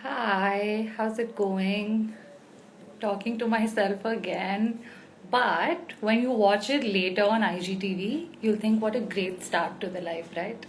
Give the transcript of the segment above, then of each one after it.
Hi, how's it going? Talking to myself again. But when you watch it later on IGTV, you'll think what a great start to the life, right?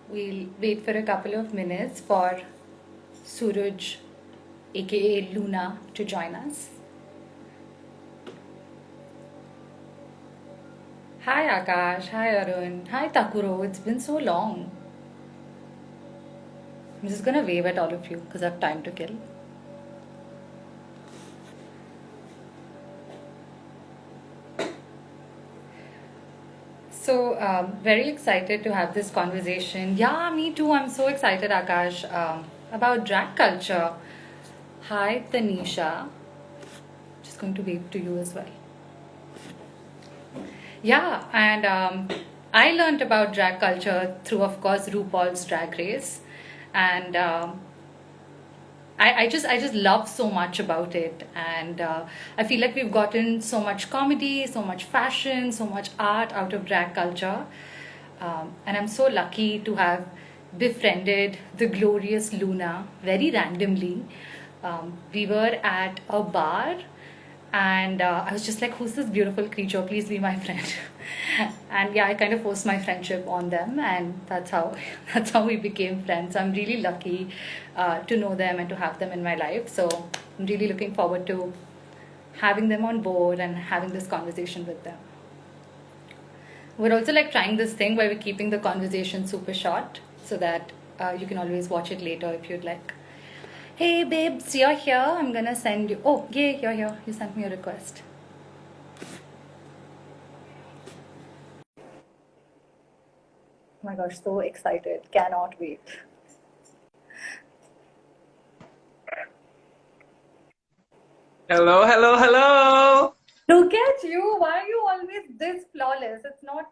We'll wait for a couple of minutes for Suraj, aka Luna, to join us. Hi Akash, hi Arun, hi Takuro, it's been so long. I'm just gonna wave at all of you because I have time to kill. So, very excited to have this conversation. Yeah, me too. I'm so excited, Akash, about drag culture. Hi, Tanisha. Just going to wave to you as well. Yeah, and I learned about drag culture through, of course, RuPaul's Drag Race, and I just love so much about it, and I feel like we've gotten so much comedy, so much fashion, so much art out of drag culture, and I'm so lucky to have befriended the glorious Luna very randomly. We were at a bar and I was just like, who's this beautiful creature, please be my friend. And yeah, I kind of forced my friendship on them, and that's how that's how we became friends. I'm really lucky to know them and to have them in my life, so I'm really looking forward to having them on board and having this conversation with them. We're also like trying this thing where we're keeping the conversation super short so that you can always watch it later if you'd like. Hey babes, you're here. I'm gonna send you. Oh, yay, you're here. You sent me a request. Oh my gosh, so excited. Cannot wait. Hello, hello, hello. Look at you. Why are you always this flawless? It's not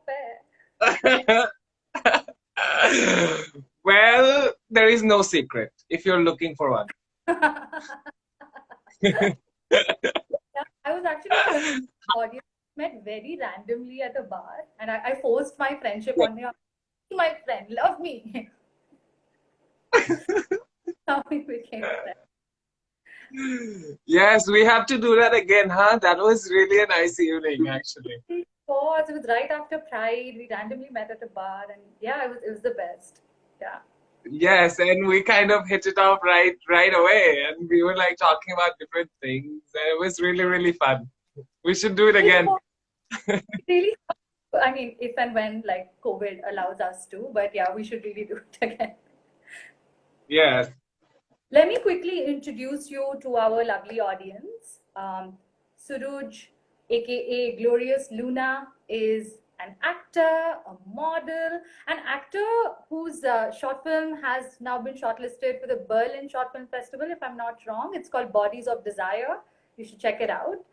Well, there is no secret if you're looking for one. fair. Yeah, I was actually telling the audience met very randomly at a bar, and I forced my friendship on her. My friend, love me. How we became friends. Yes, we have to do that again, huh? That was really a nice evening, actually. It was right after Pride. We randomly met at a bar, and yeah, it was the best. Yeah. Yes, and we kind of hit it off right away, and we were like talking about different things, and it was really, really fun. We should do it It again. was really, I mean, if and when like COVID allows us to, but yeah, we should really do it again. Yes. Let me quickly introduce you to our lovely audience. Suruj, aka Glorious Luna, is an actor, a model, an actor whose short film has now been shortlisted for the Berlin Short Film Festival, if I'm not wrong. It's called Bodies of Desire. You should check it out.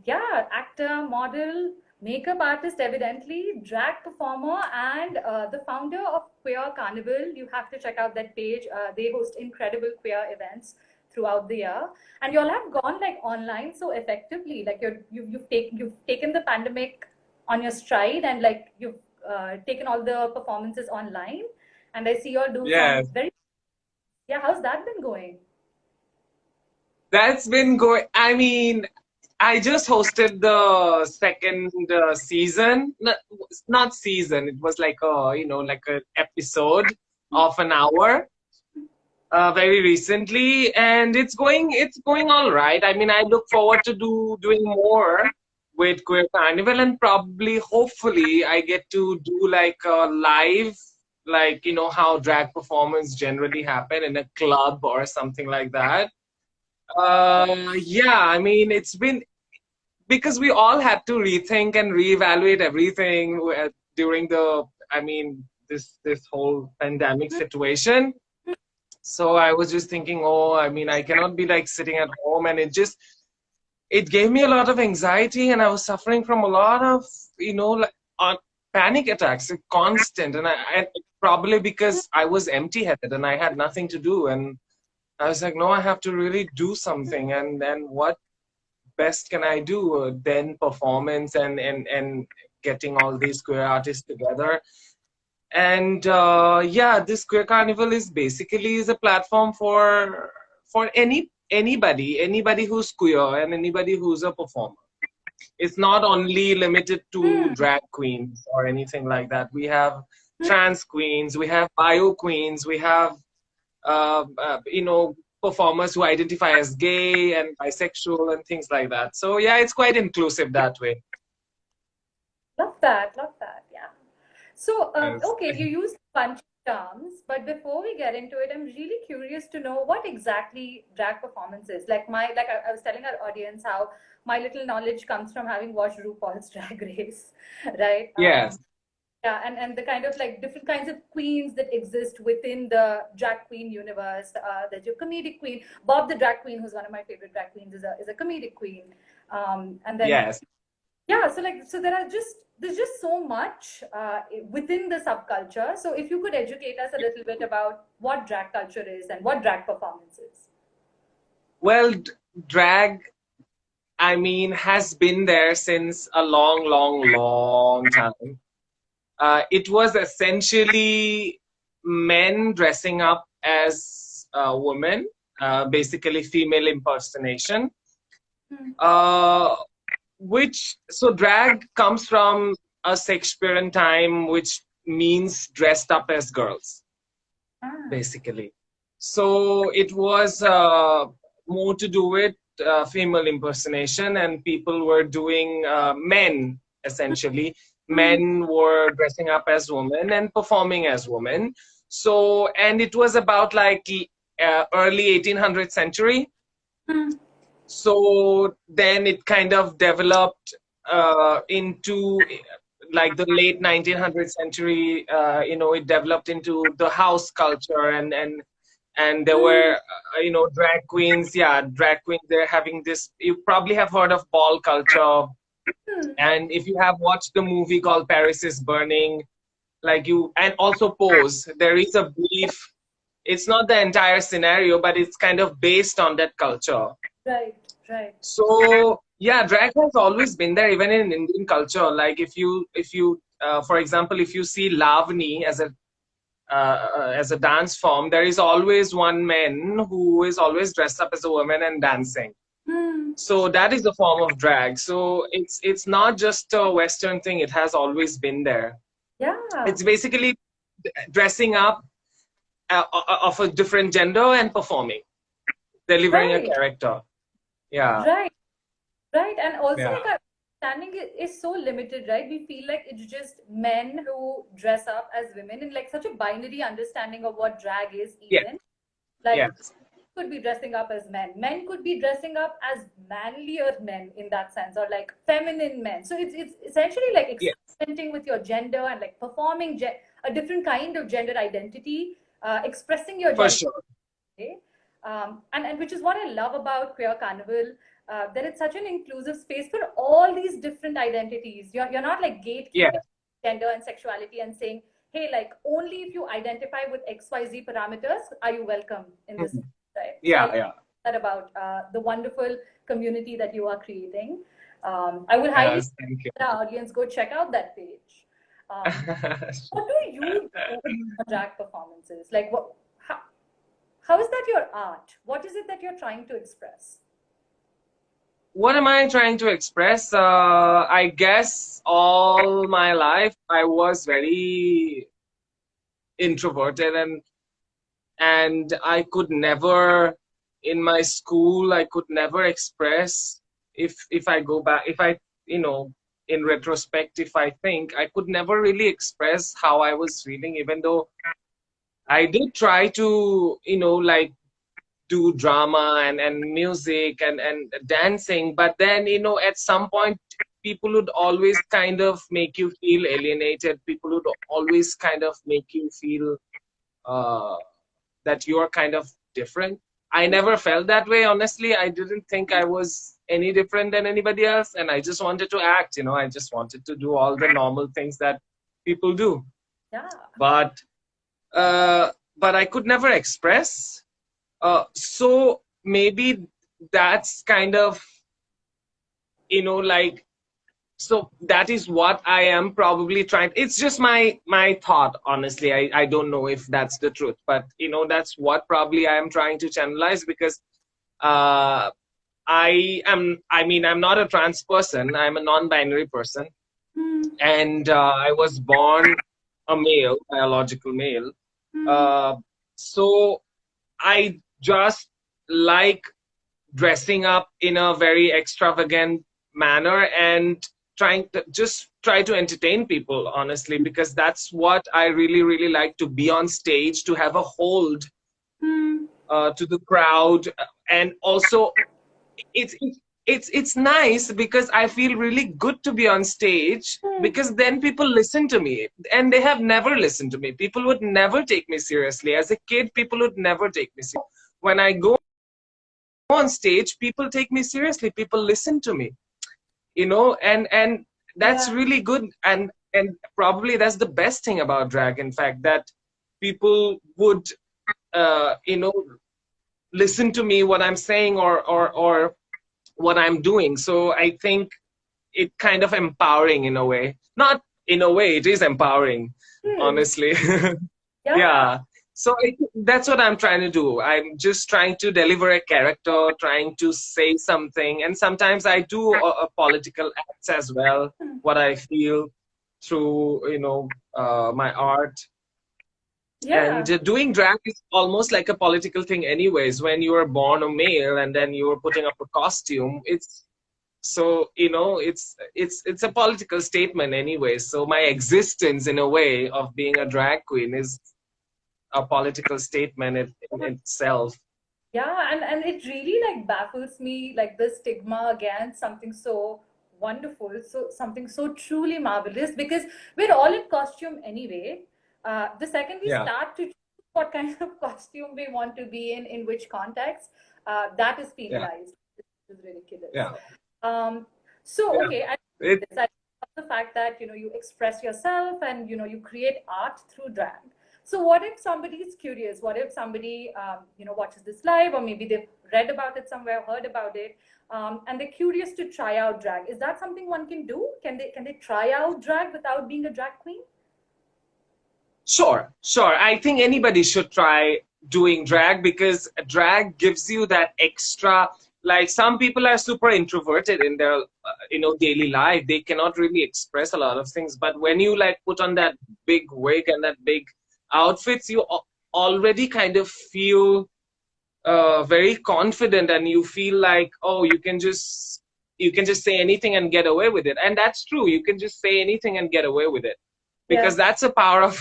Yeah, actor, model, makeup artist, evidently, drag performer, and the founder of Queer Carnival. You have to check out that page. They host incredible queer events throughout the year, and you all have gone like online so effectively. Like you've taken the pandemic on your stride, and like you've taken all the performances online. And I see you all do some Yes. very, yeah. How's that been going? That's been going. I mean, I just hosted the second season. Not season. It was like like an episode of an hour, very recently, and it's going all right. I mean, I look forward to doing more with Queer Carnival, and probably, hopefully, I get to do like a live, like how drag performance generally happen in a club or something like that. Yeah, I mean, it's been because we all had to rethink and reevaluate everything during I mean, this whole pandemic situation. So I was just thinking, oh, I mean, I cannot be like sitting at home, and it gave me a lot of anxiety, and I was suffering from a lot of, like panic attacks, constant, and probably because I was empty-headed and I had nothing to do, and I was like, no, I have to really do something, and then what best can I do than performance and getting all these queer artists together. And yeah, this queer carnival is basically is a platform for anybody who's queer and anybody who's a performer. It's not only limited to drag queens or anything like that. We have trans queens, we have bio queens, we have performers who identify as gay and bisexual and things like that. So yeah, it's quite inclusive that way. Love that, yeah. So, Yes. okay, you used a bunch of terms, but before we get into it, I'm really curious to know what exactly drag performance is. I was telling our audience how my little knowledge comes from having watched RuPaul's Drag Race, right? Yes. Yeah, and the kind of like different kinds of queens that exist within the drag queen universe. There's your comedic queen, Bob the drag queen, who's one of my favorite drag queens, is a comedic queen. And then Yes. yeah, so there's just so much within the subculture. So if you could educate us a little bit about what drag culture is and what drag performance is. Well, drag, I mean, has been there since a long time. It was essentially men dressing up as women, basically female impersonation. So drag comes from a Shakespearean time, which means dressed up as girls, basically. So it was more to do with female impersonation, and people were doing men, essentially. Men were dressing up as women and performing as women. So, and it was about like early 1800th century. So then it kind of developed into like the late 1900th century. It developed into the house culture, and there were drag queens. Yeah, drag queens. They're having this. You probably have heard of ball culture, and if you have watched the movie called Paris is Burning, and also Pose, there is a brief. It's not the entire scenario, but it's kind of based on that culture. Right. So yeah, drag has always been there, even in Indian culture. Like if you, for example, if you see Lavani as a dance form, there is always one man who is always dressed up as a woman and dancing. So that is the form of drag. So it's not just a Western thing; it has always been there. Yeah. It's basically dressing up of a different gender and performing, delivering a character. Yeah. Right. And also, Yeah. like, our understanding is so limited, right? We feel like it's just men who dress up as women, and like such a binary understanding of what drag is, even. Could be dressing up as men. Men could be dressing up as manlier men in that sense, or like feminine men. So it's essentially like experimenting with your gender and like performing a different kind of gender identity, expressing your gender. For sure. Okay? And which is what I love about Queer Carnival, that it's such an inclusive space for all these different identities. You're not like gatekeeping gender and sexuality and saying, hey, like only if you identify with XYZ parameters are you welcome in this. Right? Yeah. That about the wonderful community that you are creating. I would highly recommend our audience go check out that page. What do you do for drag performances? Like how is that your art? What is it that you're trying to express? What am I trying to express? I guess all my life I was very introverted, and I could never, in my school, I could never express. If I go back, if I, in retrospect, if I think, I could never really express how I was feeling, even though I did try to, like do drama and music and dancing, but then, at some point, people would always kind of make you feel alienated. People would always kind of make you feel that you're kind of different. I never felt that way, honestly. I didn't think I was any different than anybody else, and I just wanted to act, I just wanted to do all the normal things that people do. Yeah. But I could never express. So maybe that's kind of, like So that is what I am probably trying. It's just my thought, honestly. I don't know if that's the truth, but that's what probably I am trying to channelize, because uh I'm not a trans person. I'm a non-binary person. And I was born a male, biological male. So I just like dressing up in a very extravagant manner and try to entertain people, honestly, because that's what I really, really like, to be on stage, to have a hold to the crowd. And also it's nice because I feel really good to be on stage, because then people listen to me, and they have never listened to me. People would never take me seriously. As a kid, people would never take me seriously. When I go on stage, people take me seriously. People listen to me, and that's really good. And probably that's the best thing about drag, in fact, that people would listen to me, what I'm saying, or what I'm doing. So I think it kind of empowering in a way. Not in a way, it is empowering, honestly. Yeah. So that's what I'm trying to do. I'm just trying to deliver a character, trying to say something, and sometimes I do a political acts as well. What I feel through my art. And doing drag is almost like a political thing anyways. When you are born a male and then you are putting up a costume, it's a political statement anyway. So my existence, in a way, of being a drag queen is a political statement in itself. Yeah, and it really like baffles me, like the stigma against something so wonderful, so something so truly marvelous, because we're all in costume anyway. The second we start to choose what kind of costume we want to be in which context, that is penalized. This is ridiculous. Okay, I love the fact that you express yourself and you create art through drag. So what if somebody is curious? What if somebody watches this live, or maybe they've read about it somewhere, heard about it, and they're curious to try out drag? Is that something one can do? Can they try out drag without being a drag queen? Sure. I think anybody should try doing drag, because drag gives you that extra. Like, some people are super introverted in their daily life. They cannot really express a lot of things. But when you like put on that big wig and that big outfits, you already kind of feel very confident, and you feel like, oh, you can just say anything and get away with it. And that's true. You can just say anything and get away with it, because that's the power of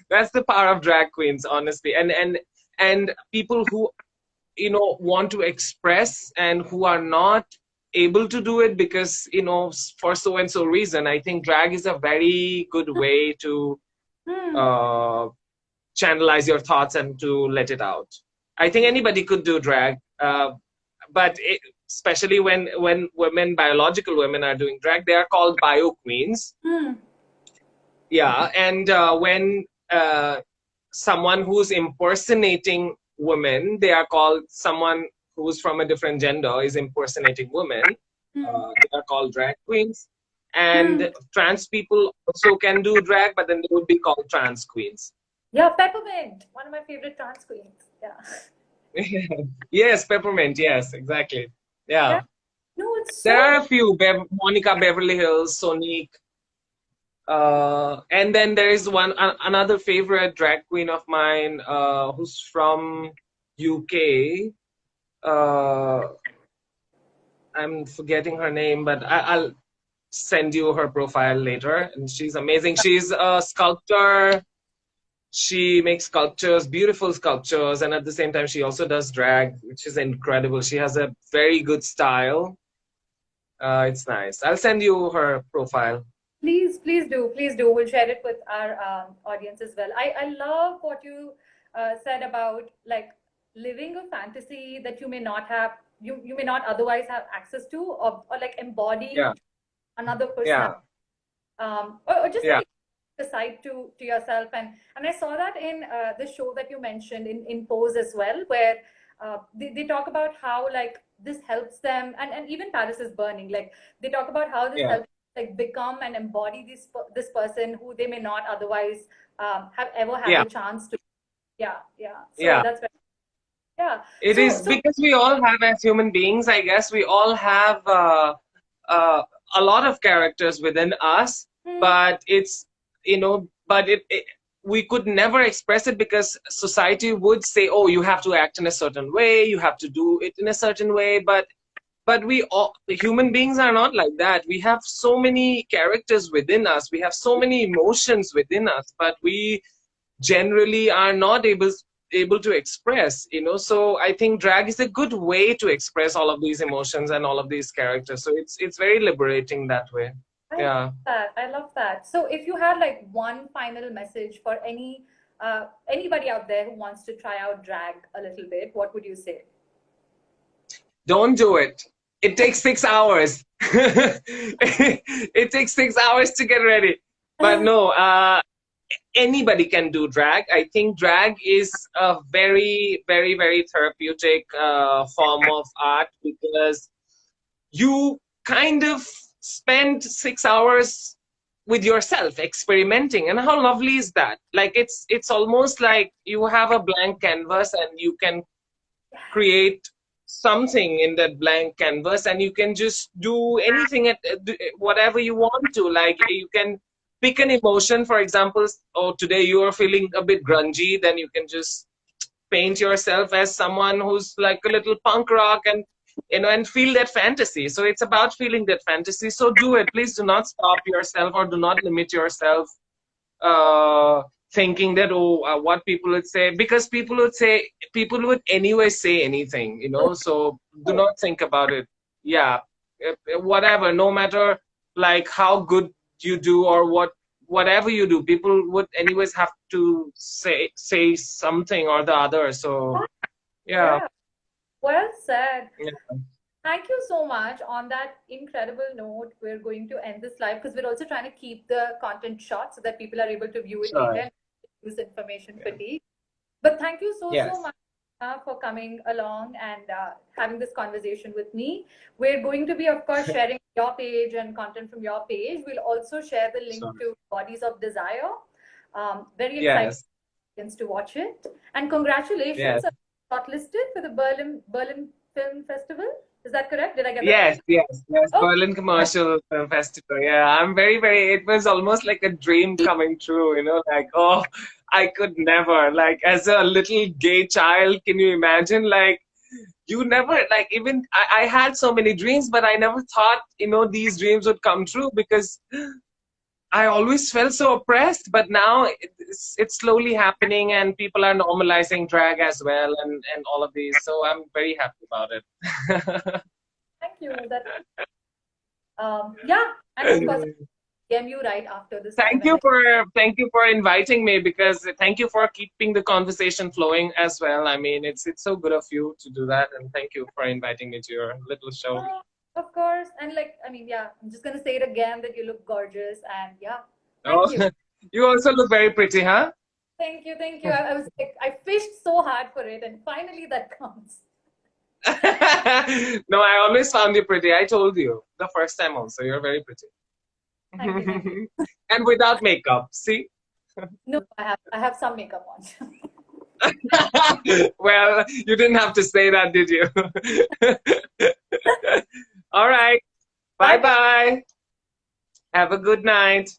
that's the power of drag queens, honestly. And people who want to express and who are not able to do it because for so and so reason, I think drag is a very good way to channelize your thoughts and to let it out. I think anybody could do drag, but especially when women, biological women, are doing drag, they are called bio queens. Yeah, and when someone who's impersonating women, they are called, someone who's from a different gender is impersonating women. They are called drag queens. And trans people also can do drag, but then they would be called trans queens. Yeah, Peppermint, one of my favorite trans queens. Yeah. Yes, Peppermint. Yes, exactly. Yeah. No, it's there are a few. Monica Beverly Hills, Sonique. And then there is another favorite drag queen of mine, who's from UK. I'm forgetting her name, but I'll send you her profile later. And she's amazing. She's a sculptor. She makes sculptures, beautiful sculptures, and at the same time, she also does drag, which is incredible. She has a very good style. It's nice. I'll send you her profile. Please do. We'll share it with our audience as well. I love what you said about like living a fantasy that you may not have, you may not otherwise have access to, or like embodying another person. Or just like the side to yourself. And I saw that in the show that you mentioned in Pose as well, where they talk about how like this helps them, and even Paris is Burning, like they talk about how this helps like become and embody this person who they may not otherwise have ever had Yeah. the chance to. Yeah, yeah. So Yeah. that's very, yeah. It is because we all have, as human beings, I guess, we all have a lot of characters within us, but it's, but we could never express it because society would say, oh, you have to act in a certain way, you have to do it in a certain way, but we all, the human beings are not like that. We have so many characters within us, we have so many emotions within us, but we generally are not able to express, so I think drag is a good way to express all of these emotions and all of these characters, so it's very liberating that way. Yeah. I love that. So if you had like one final message for anybody out there who wants to try out drag a little bit, what would you say? Don't do it. It takes 6 hours. It takes 6 hours to get ready. But no, anybody can do drag. I think drag is a very, very, very therapeutic form of art because you kind of spend 6 hours with yourself experimenting, and how lovely is that? Like it's almost like you have a blank canvas and you can create something in that blank canvas, and you can just do anything at whatever you want to. Like you can pick an emotion, for example, oh, today you are feeling a bit grungy, then you can just paint yourself as someone who's like a little punk rock, and and feel that fantasy. So it's about feeling that fantasy, so do it. Please do not stop yourself or do not limit yourself thinking that, oh, what people would say, because people would anyway say anything, so do not think about it. Yeah, whatever, no matter like how good you do or whatever you do, people would anyways have to say something or the other, so yeah. Well said. Yeah. Thank you so much. On that incredible note, we're going to end this live because we're also trying to keep the content short so that people are able to view it later and use information fatigue. But thank you so much for coming along and having this conversation with me. We're going to be, of course, sharing your page and content from your page. We'll also share the link to Bodies of Desire. Very excited to watch it. And congratulations, shortlisted for the Berlin Film Festival. Is that correct? Did I get that? Yes. Oh. Berlin Commercial Film Festival. Yeah, I'm very, very, it was almost like a dream coming true, like, oh, I could never, like, as a little gay child, can you imagine? Like, you never, like, even, I had so many dreams, but I never thought, these dreams would come true because I always felt so oppressed, but now it's slowly happening and people are normalizing drag as well and all of these. So I'm very happy about it. Thank you. Yeah, and of course, DM you right after this. Thank you for inviting me, because thank you for keeping the conversation flowing as well. I mean, it's so good of you to do that, and thank you for inviting me to your little show. Of course, and like, I mean, yeah, I'm just gonna say it again that you look gorgeous, and yeah, thank you. You also look very pretty, huh? Thank you. I was like, I fished so hard for it, and finally that comes. No, I always found you pretty. I told you the first time also, you're very pretty. Thank you. And without makeup, see? No, I have some makeup on. Well, you didn't have to say that, did you? All right. Bye-bye. Have a good night.